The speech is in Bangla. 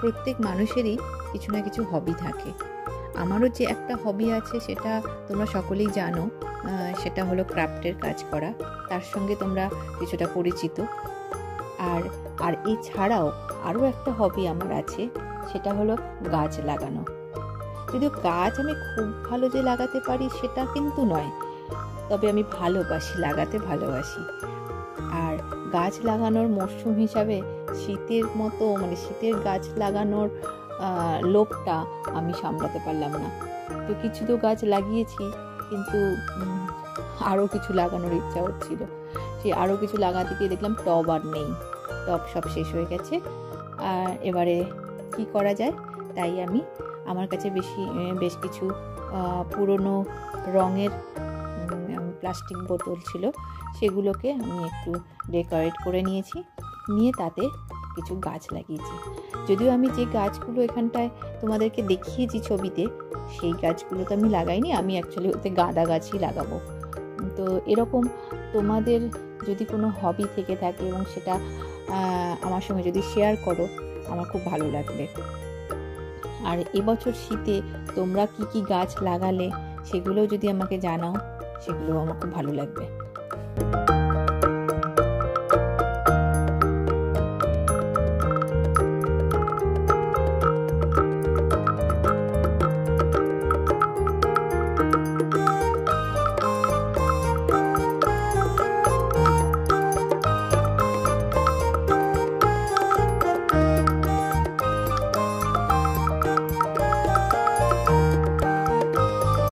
প্রত্যেক মানুষেরই কিছু না কিছু হবি থাকে। আমারও যে একটা হবি আছে সেটা তোমরা সকলেই জানো, সেটা হলো ক্রাফটের কাজ করা। তার সঙ্গে তোমরা কিছুটা পরিচিত। আর আর এছাড়াও আরও একটা হবি আমার আছে, সেটা হলো গাছ লাগানো। যদিও গাছ আমি খুব ভালো যে লাগাতে পারি সেটা কিন্তু নয়, তবে আমি ভালোবাসি, লাগাতে ভালোবাসি। আর গাছ লাগানোর মরশুম হিসাবে শীতের মতো মানে শীতের গাছ লাগানোর লোভটা আমি সামলাতে পারলাম না। তো কিছু তো গাছ লাগিয়েছি, কিন্তু আরও কিছু লাগানোর ইচ্ছা হচ্ছিল। সেই আরও কিছু লাগাতে গিয়ে দেখলাম টব আর নেই, টব সব শেষ হয়ে গেছে। আর এবারে কি করা যায়, তাই আমি আমার কাছে বেশ কিছু পুরনো রঙের প্লাস্টিক বোতল ছিল, সেগুলোকে আমি একটু ডেকোরেট করে নিয়েছি, নিয়ে তাতে কিছু গাছ লাগিয়েছি। যদিও আমি যে গাছগুলো এখানটায় তোমাদেরকে দেখিয়েছি ছবিতে, সেই গাছগুলো তো আমি লাগাইনি, আমি অ্যাকচুয়ালি ওতে গাঁদা গাছই লাগাবো। তো এরকম তোমাদের যদি কোনো হবি থেকে থাকে এবং সেটা আমার সঙ্গে যদি শেয়ার করো, আমার খুব ভালো লাগবে। আর এবছর শীতে তোমরা কি কি গাছ লাগালে সেগুলোও যদি আমাকে জানাও, সেগুলো আমার খুব ভালো লাগবে।